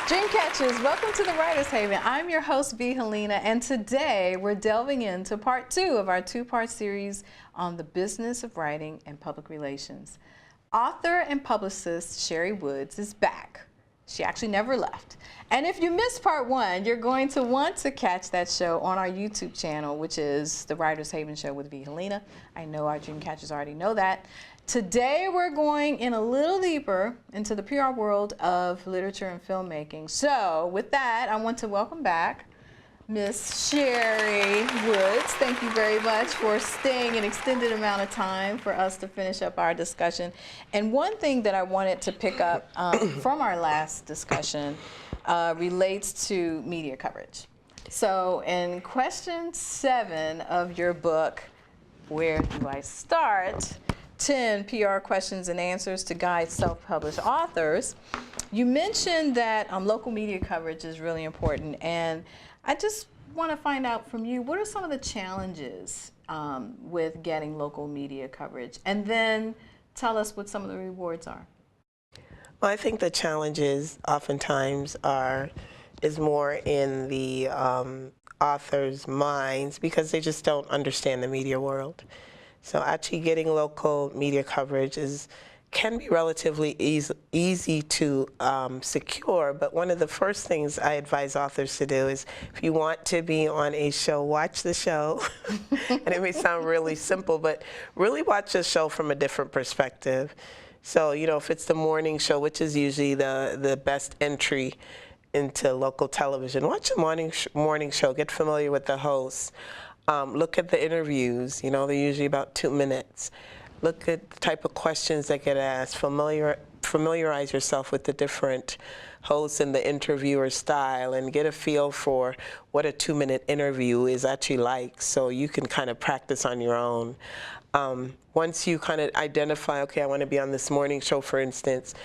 Dreamcatchers, welcome to the Writer's Haven. I'm your host, Helena, and today we're delving into part 2 of our two-part series on the business of writing and public relations. Author and publicist Cherrie Woods is back. She actually never left. And if you missed part 1, you're going to want to catch that show on our YouTube channel, which is the Writer's Haven Show with Helena. I know our Dreamcatchers already know that. Today we're going in a little deeper into the PR world of literature and filmmaking. So with that, I want to welcome back Miss Cherrie Woods. Thank you very much for staying an extended amount of time for us to finish up our discussion. And one thing that I wanted to pick up from our last discussion relates to media coverage. So in question 7 of your book, Where Do I Start? 10 PR questions and answers to guide self-published authors. You mentioned that local media coverage is really important, and I just want to find out from you, what are some of the challenges with getting local media coverage? And then tell us what some of the rewards are. Well, I think the challenges oftentimes is more in the authors' minds because they just don't understand the media world. So actually getting local media coverage can be relatively easy to secure, but one of the first things I advise authors to do is, if you want to be on a show, watch the show. And it may sound really simple, but really watch the show from a different perspective. So, you know, if it's the morning show, which is usually the best entry into local television, watch the morning show, get familiar with the hosts. Look at the interviews, you know, they're usually about 2 minutes. Look at the type of questions that get asked. Familiarize yourself with the different hosts and the interviewer style and get a feel for what a 2-minute interview is actually like, so you can kind of practice on your own. Once you kind of identify, okay, I want to be on this morning show, for instance,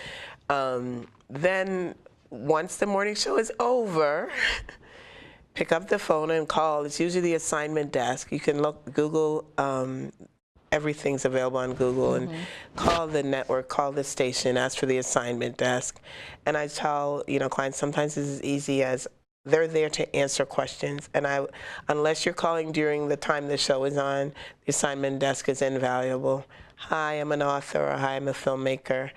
then once the morning show is over, pick up the phone and call. It's usually the assignment desk. You can Google, everything's available on Google, and call the network, call the station, ask for the assignment desk. And I tell, you know, clients sometimes it's as easy as they're there to answer questions. And unless you're calling during the time the show is on, the assignment desk is invaluable. Hi, I'm an author, or hi, I'm a filmmaker.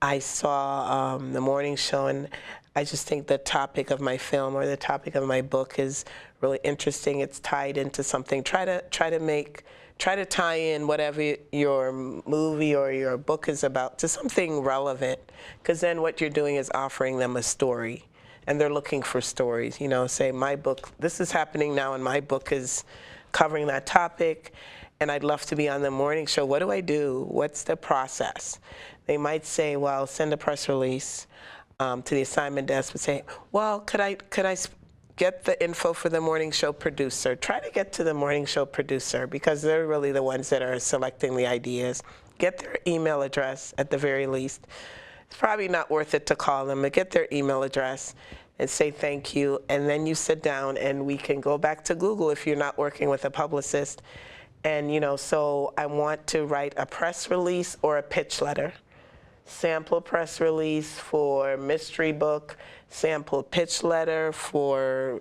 I saw the morning show, and I just think the topic of my film or the topic of my book is really interesting. It's tied into something. Try to tie in whatever your movie or your book is about to something relevant, because then what you're doing is offering them a story, and they're looking for stories. You know, say, my book, this is happening now, and my book is covering that topic, and I'd love to be on the morning show. What do I do? What's the process? They might say, well, send a press release to the assignment desk, would say, well, could I get the info for the morning show producer? Try to get to the morning show producer, because they're really the ones that are selecting the ideas. Get their email address at the very least. It's probably not worth it to call them, but get their email address and say thank you, and then you sit down and we can go back to Google if you're not working with a publicist. And, you know, so I want to write a press release or a pitch letter. Sample press release for mystery book, sample pitch letter for,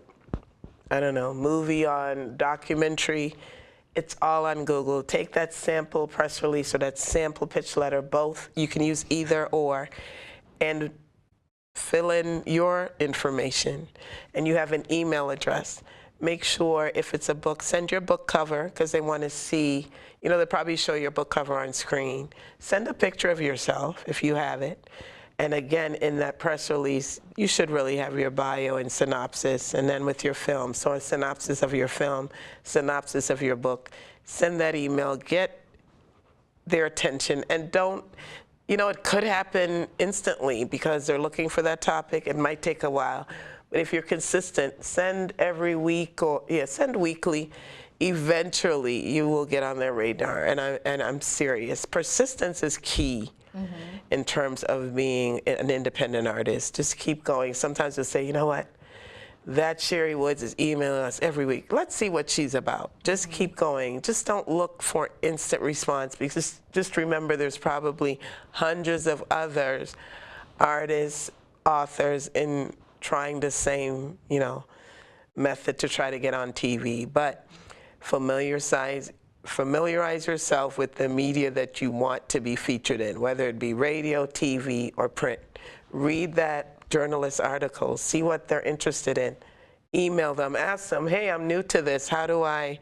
I don't know, movie on documentary. It's all on Google. Take that sample press release or that sample pitch letter, both. You can use either or, and fill in your information. And you have an email address. Make sure, if it's a book, send your book cover, because they want to see, you know, they probably show your book cover on screen. Send a picture of yourself if you have it. And again, in that press release, you should really have your bio and synopsis, and then with your film. So a synopsis of your film, synopsis of your book. Send that email, get their attention, and don't, you know, it could happen instantly because they're looking for that topic. It might take a while. But if you're consistent, send every week, or send weekly. Eventually, you will get on their radar. And I'm serious. Persistence is key in terms of being an independent artist. Just keep going. Sometimes they'll say, you know what? That Cherrie Woods is emailing us every week. Let's see what she's about. Just keep going. Just don't look for instant response, because just remember there's probably hundreds of others, artists, authors in trying the same, method to try to get on TV, but familiarize yourself with the media that you want to be featured in, whether it be radio, TV, or print. Read that journalist article, see what they're interested in. Email them, ask them, hey, I'm new to this. How do I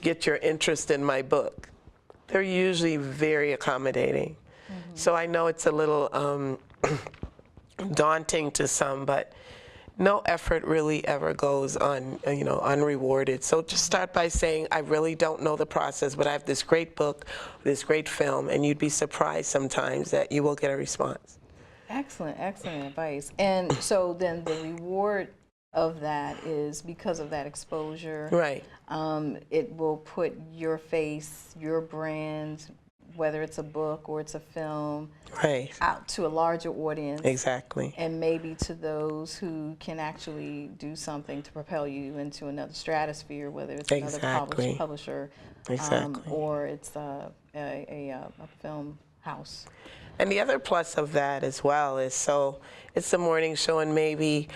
get your interest in my book? They're usually very accommodating. So I know it's a little daunting to some, but no effort really ever goes unrewarded. So just start by saying, I really don't know the process, but I have this great book, this great film, and you'd be surprised sometimes that you will get a response. Excellent, excellent advice. And so then the reward of that is because of that exposure. Right. It will put your face, your brand, whether it's a book or it's a film, right, out to a larger audience. Exactly. And maybe to those who can actually do something to propel you into another stratosphere, whether it's another publisher, or it's a film house. And the other plus of that as well is, so it's a morning show, and maybe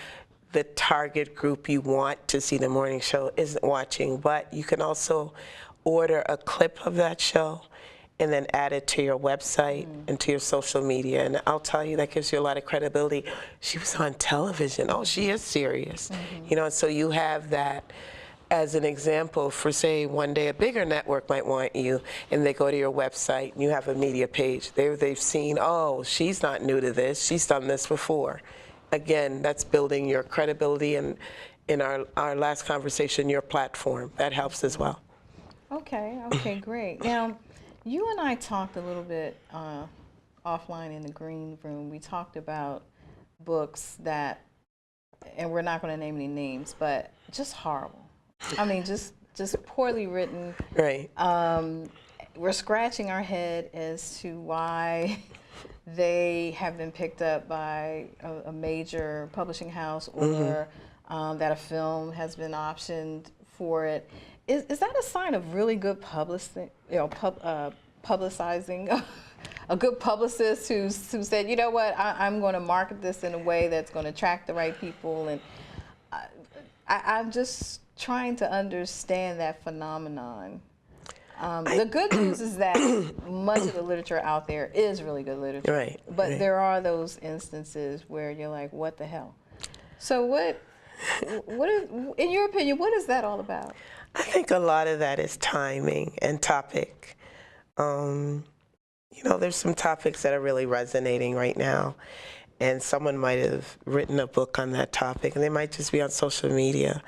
the target group you want to see the morning show isn't watching, but you can also order a clip of that show and then add it to your website and to your social media. And I'll tell you, that gives you a lot of credibility. She was on television. Oh, she is serious. So you have that as an example for, say, one day a bigger network might want you, and they go to your website, and you have a media page. They've seen, oh, she's not new to this. She's done this before. Again, that's building your credibility, and in our last conversation, your platform. That helps as well. Okay, great. Now, you and I talked a little bit offline in the green room. We talked about books that, and we're not going to name any names, but just horrible. I mean, just poorly written. Right. We're scratching our head as to why they have been picked up by a major publishing house, or that a film has been optioned for it. Is that a sign of really good publicizing? A good publicist who said, you know what, I'm going to market this in a way that's going to attract the right people, and I'm just trying to understand that phenomenon. The good news is that much of the literature out there is really good literature, right? But there are those instances where you're like, what the hell? So what is, in your opinion, what is that all about? I think a lot of that is timing and topic. There's some topics that are really resonating right now, and someone might have written a book on that topic, and they might just be on social media.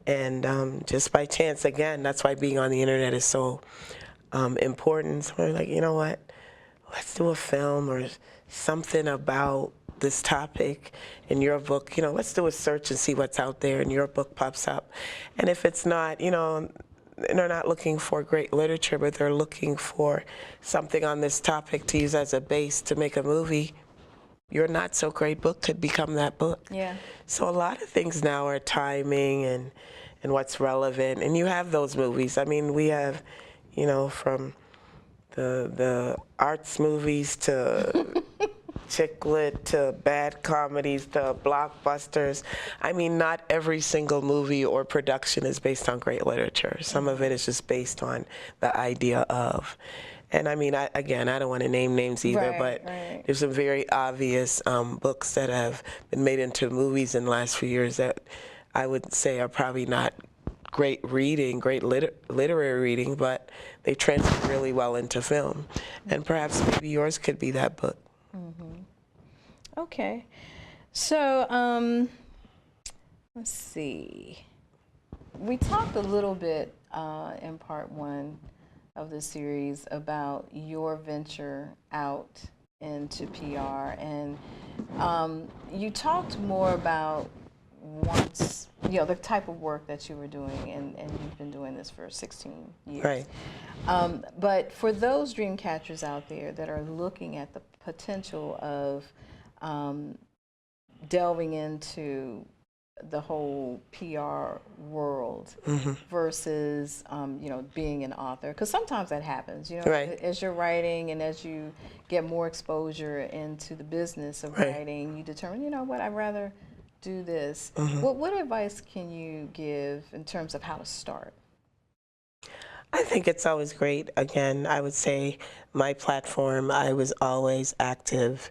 And just by chance, again, that's why being on the internet is so important. So we're like, you know what, let's do a film or something about this topic in your book. Let's do a search and see what's out there, and your book pops up. And if it's not, they're not looking for great literature, but they're looking for something on this topic to use as a base to make a movie, your not so great book could become that book. Yeah. So a lot of things now are timing and what's relevant. And you have those movies. I mean, we have, from the arts movies to chick lit to bad comedies to blockbusters. I mean, not every single movie or production is based on great literature. Some of it is just based on the idea of. And I mean, I don't want to name names either, but there's some very obvious books that have been made into movies in the last few years that I would say are probably not great reading, great literary reading, but they translate really well into film. And perhaps maybe yours could be that book. Okay. So let's see. We talked a little bit in part one of the series about your venture out into PR, and you talked more about the type of work that you were doing, and you've been doing this for 16 years. Right. But for those dream catchers out there that are looking at the potential of delving into the whole PR world versus, being an author, because sometimes that happens, as you're writing and as you get more exposure into the business of writing, you determine, I'd rather do this. What advice can you give in terms of how to start? I think it's always great. Again, I would say my platform, I was always active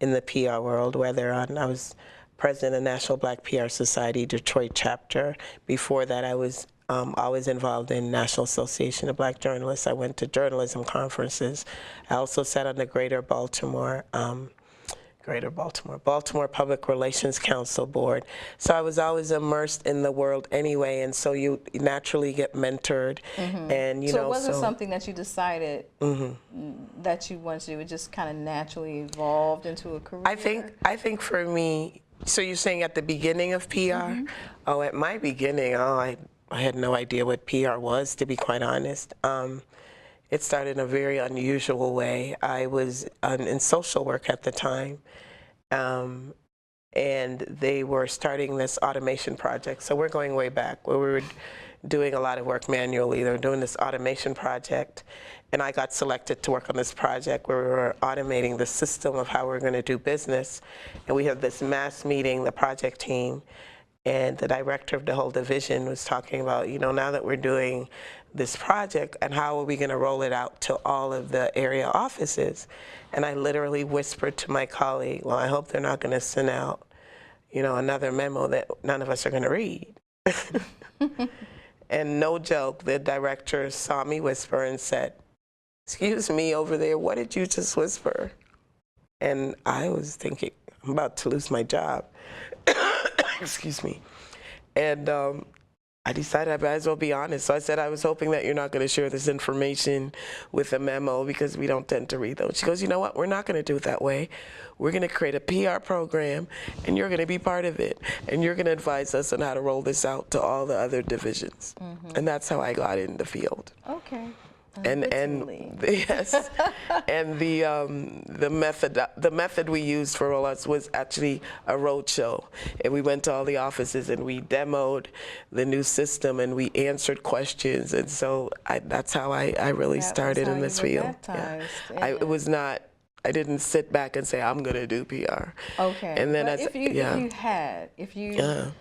in the PR world, whether I was president of National Black PR Society Detroit chapter. Before that, I was always involved in National Association of Black Journalists. I went to journalism conferences. I also sat on the Baltimore Public Relations Council board. So I was always immersed in the world anyway, and so you naturally get mentored. And So it wasn't something that you decided that you wanted to do. It just kind of naturally evolved into a career. I think for me, so you're saying at the beginning of PR? Oh, at my beginning, I had no idea what PR was, to be quite honest. It started in a very unusual way. I was in social work at the time, and they were starting this automation project. So we're going way back, where we were doing a lot of work manually. They were doing this automation project, and I got selected to work on this project where we were automating the system of how we're going to do business. And we had this mass meeting, the project team, and the director of the whole division was talking about, now that we're doing this project, and how are we going to roll it out to all of the area offices? And I literally whispered to my colleague, well, I hope they're not going to send out, another memo that none of us are going to read. And no joke, the director saw me whisper and said, excuse me over there, what did you just whisper? And I was thinking, I'm about to lose my job. Excuse me. And I decided I might as well be honest. So I said, I was hoping that you're not going to share this information with a memo, because we don't tend to read those. She goes, you know what? We're not going to do it that way. We're going to create a PR program, and you're going to be part of it. And you're going to advise us on how to roll this out to all the other divisions. And that's how I got in the field. Okay. And yes, and the method we used for rollouts was actually a roadshow, and we went to all the offices and we demoed the new system and we answered questions, and so that's how I really started in this field. Yeah. I didn't sit back and say I'm gonna do PR. Okay. And then if you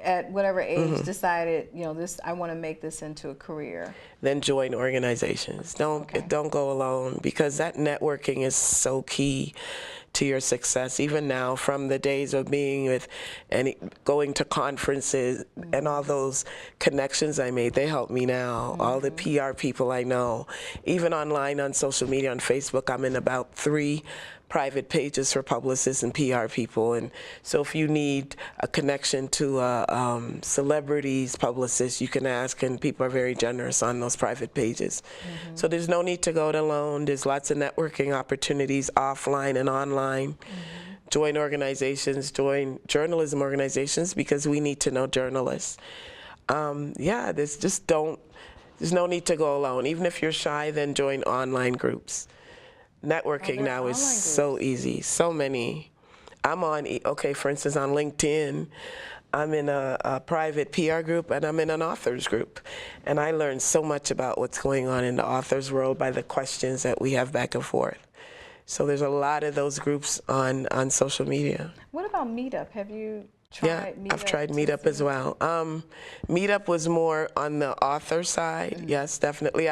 at whatever age decided, I want to make this into a career, then join organizations. Don't go alone, because that networking is so key to your success. Even now, from the days of being with and going to conferences and all those connections I made, they help me now. All the PR people I know, even online on social media, on Facebook, I'm in about 3 private pages for publicists and PR people. And so if you need a connection to celebrities, publicists, you can ask, and people are very generous on those private pages. So there's no need to go it alone. There's lots of networking opportunities offline and online. Join organizations, join journalism organizations, because we need to know journalists. There's no need to go alone. Even if you're shy, then join online groups. Networking now is so easy, so many. I'm on, for instance, on LinkedIn, I'm in a private PR group, and I'm in an authors group. And I learned so much about what's going on in the authors world by the questions that we have back and forth. So there's a lot of those groups on social media. What about Meetup? Have you tried Meetup? I've tried Meetup as well. Meetup was more on the author side. Yes, definitely.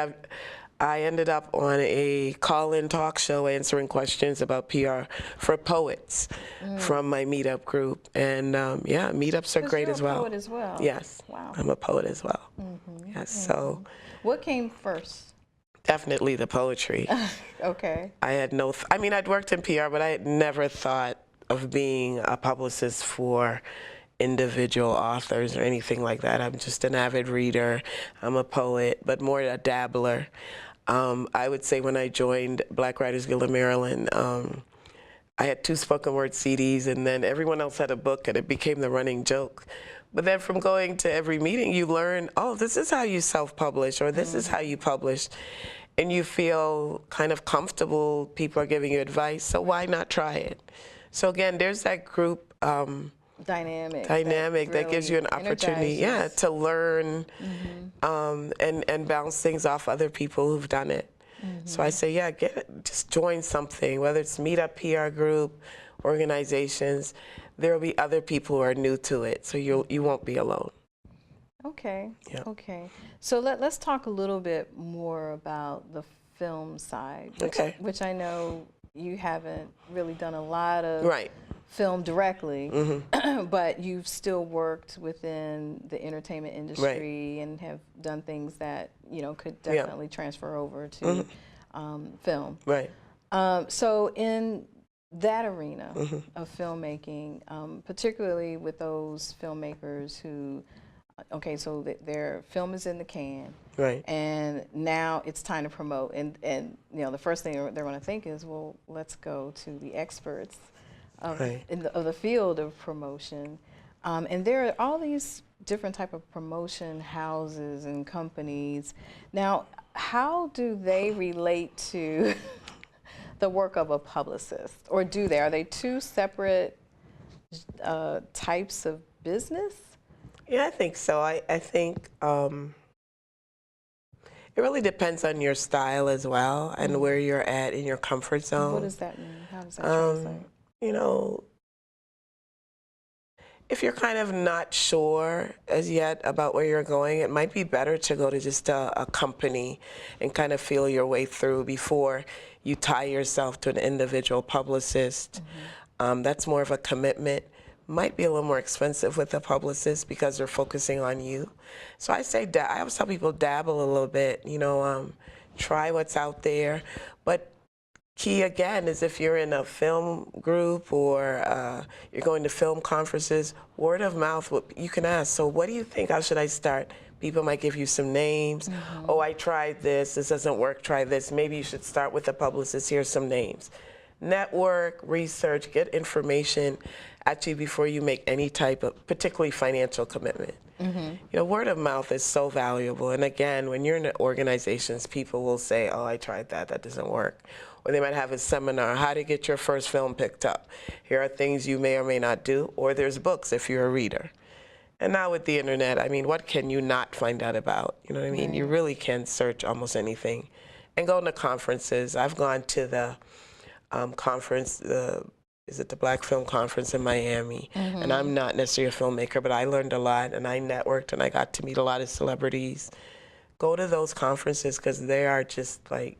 I ended up on a call-in talk show answering questions about PR for poets from my Meetup group. And Meetups are great as well. You're a poet as well. Yes, wow. I'm a poet as well. Yes, so. What came first? Definitely the poetry. Okay. I had I'd worked in PR, but I had never thought of being a publicist for individual authors or anything like that. I'm just an avid reader. I'm a poet, but more a dabbler. I would say when I joined Black Writers Guild of Maryland, I had 2 spoken word CDs, and then everyone else had a book, and it became the running joke. But then from going to every meeting, you learn, oh, this is how you self-publish, or this is how you publish. And you feel kind of comfortable. People are giving you advice, so why not try it? So again, there's that group dynamic that gives you an opportunity, to learn and bounce things off other people who've done it. So I say, yeah, just join something, whether it's Meetup, PR group, organizations. There will be other people who are new to it, so you won't be alone. Okay. Yeah. Okay. So let's talk a little bit more about the film side, which I know you haven't really done a lot of film directly, but you've still worked within the entertainment industry and have done things that could definitely transfer over to film. Right. So in that arena of filmmaking, particularly with those filmmakers who, so their film is in the can, and now it's time to promote, and the first thing they're going to think is, well, let's go to the experts of the field of promotion, and there are all these different type of promotion houses and companies. Now, how do they relate to the work of a publicist, or do they? Are they two separate types of business? Yeah, I think so. I think it really depends on your style as well and where you're at in your comfort zone. What does that mean? How does that translate? If you're kind of not sure as yet about where you're going, it might be better to go to just a company and kind of feel your way through before you tie yourself to an individual publicist. That's more of a commitment. Might be a little more expensive with a publicist because they're focusing on you. So I say, I always tell people dabble a little bit, try what's out there. But key again is if you're in a film group or you're going to film conferences, word of mouth, you can ask, so what do you think, how should I start? People might give you some names. Oh, I tried this doesn't work, try this. Maybe you should start with a publicist, here's some names. Network, research, get information actually before you make any type of, particularly financial commitment. Word of mouth is so valuable. And again, when you're in organizations, people will say, oh, I tried that doesn't work. Or they might have a seminar, how to get your first film picked up. Here are things you may or may not do, or there's books if you're a reader. And now with the internet, I mean, what can you not find out about? You know what I mean? You really can search almost anything. And go to conferences. I've gone to the conference, is it the Black Film Conference in Miami? And I'm not necessarily a filmmaker, but I learned a lot, and I networked, and I got to meet a lot of celebrities. Go to those conferences because they are just like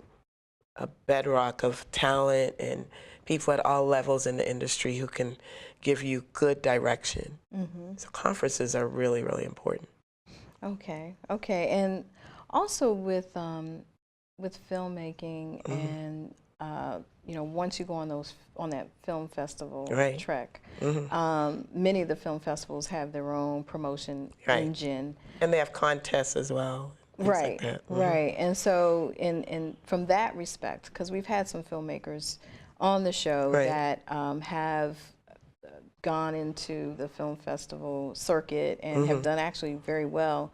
a bedrock of talent and people at all levels in the industry who can give you good direction. So conferences are really, really important. Okay, and also with filmmaking and once you go on that film festival trek, many of the film festivals have their own promotion engine, and they have contests as well. Like that. And so from that respect, because we've had some filmmakers on the show that have gone into the film festival circuit and have done actually very well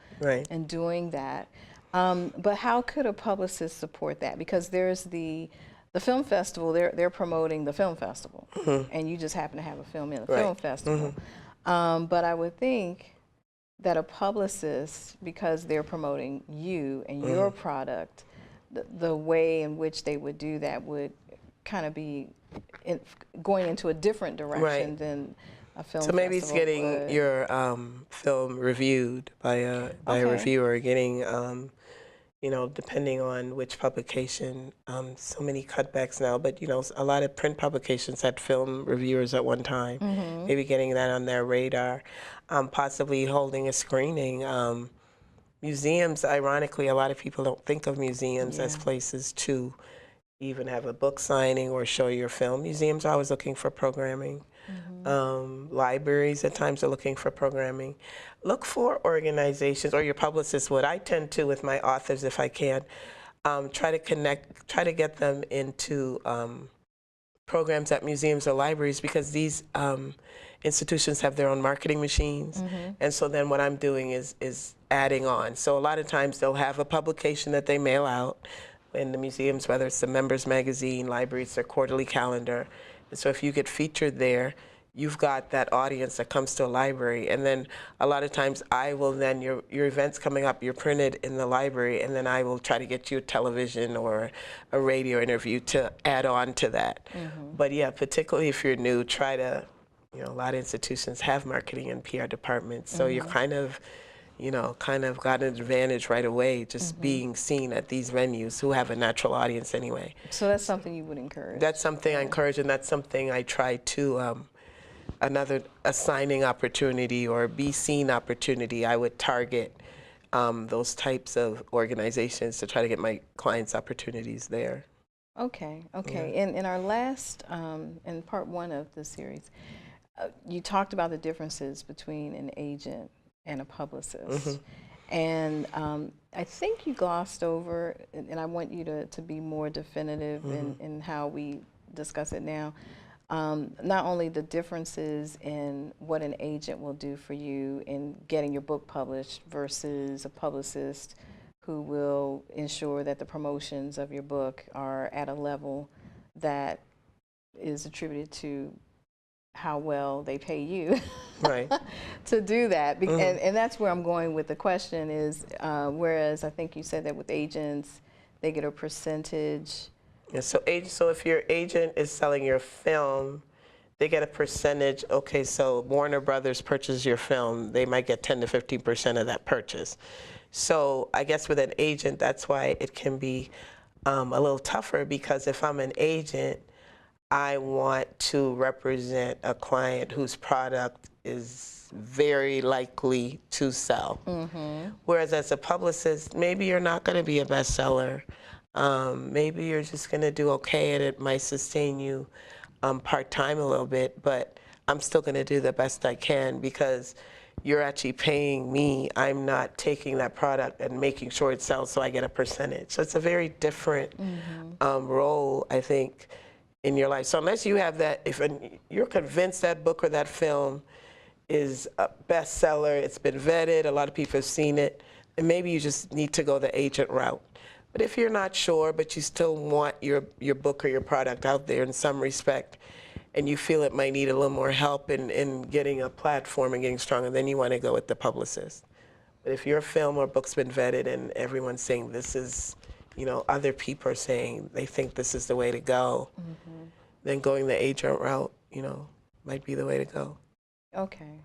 in doing that. But how could a publicist support that? Because there's the film festival, they're promoting the film festival, and you just happen to have a film in the film festival. But I would think that a publicist, because they're promoting you and your product, the way in which they would do that would kind of be going into a different direction than a film festival. So maybe it's getting your film reviewed by a reviewer, getting depending on which publication, so many cutbacks now, but a lot of print publications had film reviewers at one time, maybe getting that on their radar, possibly holding a screening. Museums, ironically, a lot of people don't think of museums as places to even have a book signing or show your film. Museums are always looking for programming. Libraries at times are looking for programming. Look for organizations, or your publicist would. I tend to, with my authors, if I can, try to get them into programs at museums or libraries, because these institutions have their own marketing machines. And so then what I'm doing is adding on. So a lot of times they'll have a publication that they mail out in the museums, whether it's the members magazine, libraries, their quarterly calendar. And so if you get featured there, you've got that audience that comes to a library, and then a lot of times I will then, your event's coming up, you're printed in the library, and then I will try to get you a television or a radio interview to add on to that. But yeah, particularly if you're new, try to, a lot of institutions have marketing and PR departments, so you're kind of got an advantage right away just being seen at these venues who have a natural audience anyway. So that's something you would encourage? That's something I encourage, and that's something I try to, a signing opportunity or be seen opportunity, I would target those types of organizations to try to get my clients opportunities there. Okay. Yeah. In our last, in part 1 of the series, you talked about the differences between an agent and a publicist. And I think you glossed over, and I want you to be more definitive in how we discuss it now, not only the differences in what an agent will do for you in getting your book published versus a publicist who will ensure that the promotions of your book are at a level that is attributed to how well they pay you to do that. And that's where I'm going with the question is, whereas I think you said that with agents, they get a percentage. Yeah, so if your agent is selling your film, they get a percentage. Okay, so Warner Brothers purchases your film, they might get 10 to 15% of that purchase. So I guess with an agent, that's why it can be a little tougher, because if I'm an agent, I want to represent a client whose product is very likely to sell. Whereas as a publicist, maybe you're not going to be a bestseller. Maybe you're just going to do okay, and it might sustain you part-time a little bit, but I'm still going to do the best I can because you're actually paying me. I'm not taking that product and making sure it sells so I get a percentage. So it's a very different role, I think, in your life. So unless you have that, if you're convinced that book or that film is a bestseller, it's been vetted, a lot of people have seen it, and maybe you just need to go the agent route. But if you're not sure, but you still want your book or your product out there in some respect, and you feel it might need a little more help in getting a platform and getting stronger, then you want to go with the publicist. But if your film or book's been vetted and everyone's saying this is, other people are saying they think this is the way to go, then going the agent route, might be the way to go. Okay.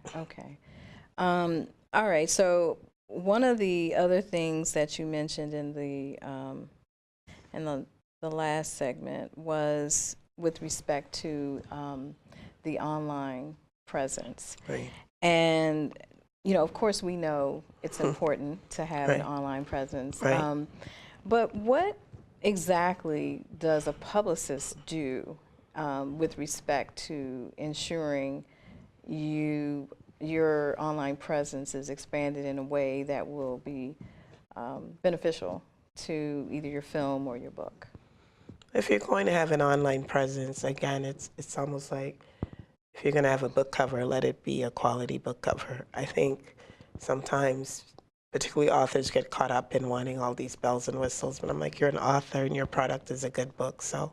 All right, so one of the other things that you mentioned in the last segment was with respect to the online presence. Right. And, of course we know it's important to have an online presence. Right. But what exactly does a publicist do with respect to ensuring your online presence is expanded in a way that will be beneficial to either your film or your book? If you're going to have an online presence, again, it's almost like if you're going to have a book cover, let it be a quality book cover. I think sometimes, particularly authors, get caught up in wanting all these bells and whistles, but I'm like, you're an author and your product is a good book, so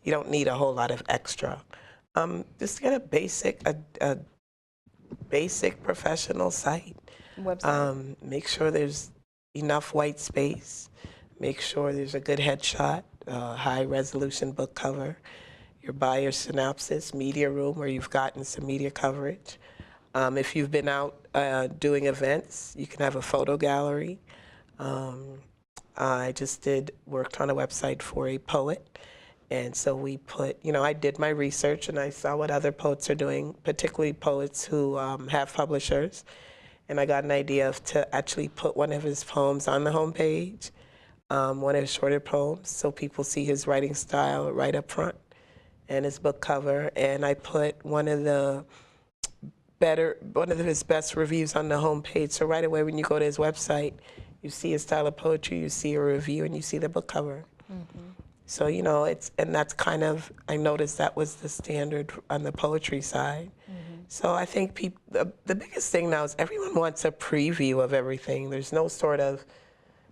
you don't need a whole lot of extra. Just get a basic professional site. Website. Make sure there's enough white space. Make sure there's a good headshot, high resolution book cover, your buyer synopsis, media room where you've gotten some media coverage. If you've been out doing events, you can have a photo gallery. I just worked on a website for a poet. And so we put, I did my research and I saw what other poets are doing, particularly poets who have publishers. And I got an idea to actually put one of his poems on the homepage, one of his shorter poems, so people see his writing style right up front and his book cover. And I put one of his best reviews on the homepage. So right away when you go to his website, you see his style of poetry, you see a review, and you see the book cover. So, and that's kind of, I noticed that was the standard on the poetry side. So I think the biggest thing now is everyone wants a preview of everything. There's no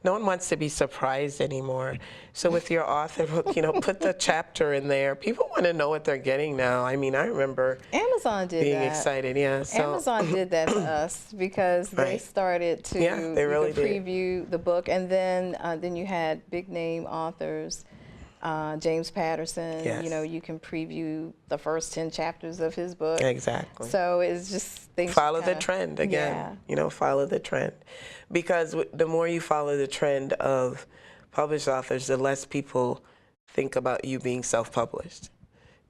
no one wants to be surprised anymore. So with your author book, put the chapter in there. People want to know what they're getting now. I mean, I remember Amazon did being that. excited. Yeah. So Amazon did that to us because they Right. started to Yeah, they really did. preview the book, and then you had big name authors. James Patterson, Yes. you can preview the first 10 chapters of his book. Exactly. So it's just things. Follow the trend again. Follow the trend. Because the more you follow the trend of published authors, the less people think about you being self-published.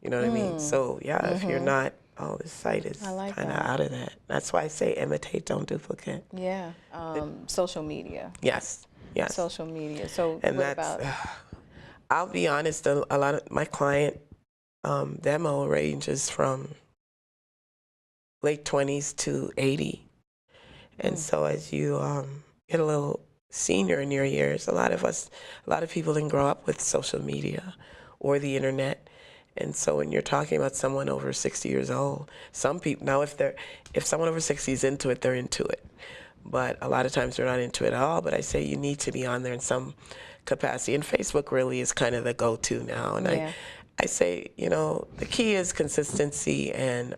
You know what I mean? So yeah, if you're not, this site is like kind of that. out of that. That's why I say imitate, don't duplicate. Yeah. Social media. Yes. Yes. Social media. So And what that's, about? I'll be honest, a lot of my client demo ranges from late 20s to 80. And so as you get a little senior in your years, a lot of people didn't grow up with social media or the internet. And so when you're talking about someone over 60 years old, some people, now if someone over 60 is into it, they're into it. But a lot of times they're not into it at all. But I say you need to be on there in some capacity. And Facebook really is kind of the go-to now. And I say, the key is consistency and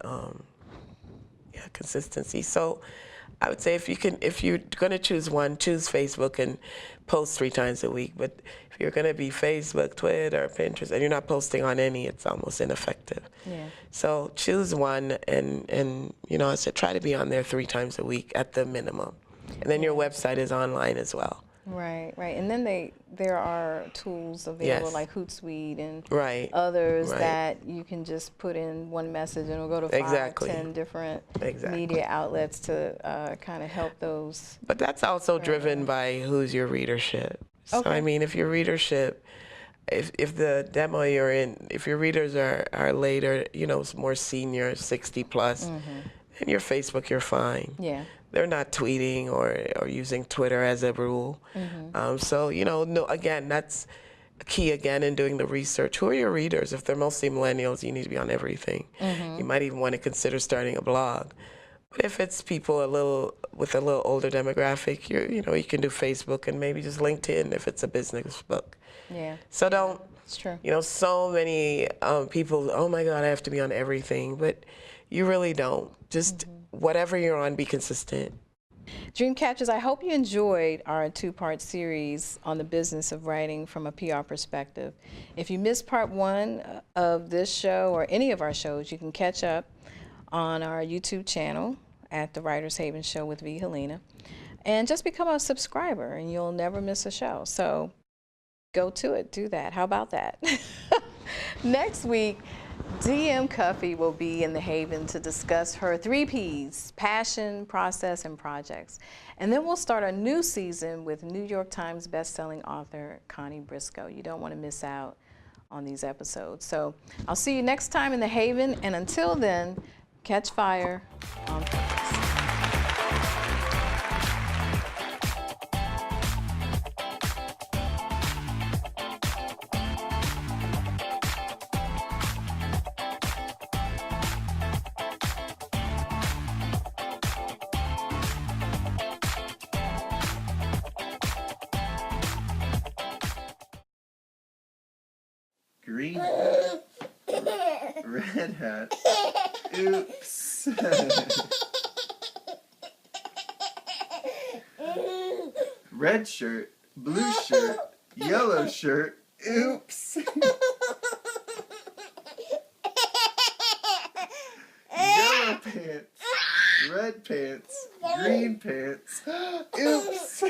consistency. So I would say if you're going to choose one, choose Facebook and post 3 times a week. But if you're going to be Facebook, Twitter, Pinterest, and you're not posting on any, it's almost ineffective. Yeah. So choose one and I said try to be on there 3 times a week at the minimum. And then your website is online as well. Right, right. And then there are tools available like Hootsuite and others that you can just put in one message and it'll go to 5, 10 different media outlets to kind of help those. But that's also driven by who's your readership. So I mean, if your readership, if the demo you're in, if your readers are later, more senior, 60 plus, and your Facebook, you're fine. Yeah. They're not tweeting or using Twitter as a rule. So, again, that's key again in doing the research. Who are your readers? If they're mostly millennials, you need to be on everything. You might even want to consider starting a blog. But if it's people with a little older demographic, you can do Facebook and maybe just LinkedIn if it's a business book. Yeah. So don't, it's true. So many people, oh my God, I have to be on everything. But you really don't. Just whatever you're on, be consistent. Dreamcatchers, I hope you enjoyed our 2-part series on the business of writing from a PR perspective. If you missed part 1 of this show or any of our shows, you can catch up on our YouTube channel at The Writer's Haven Show with V. Helena. And just become a subscriber and you'll never miss a show. So go to it, do that. How about that? Next week, DM Cuffey will be in the Haven to discuss her 3 Ps, passion, process, and projects. And then we'll start a new season with New York Times bestselling author Connie Briscoe. You don't want to miss out on these episodes. So I'll see you next time in the Haven, and until then, catch fire on purpose. Green hat, red hat, oops. Red shirt, blue shirt, yellow shirt, oops. Yellow pants, red pants, green pants, oops.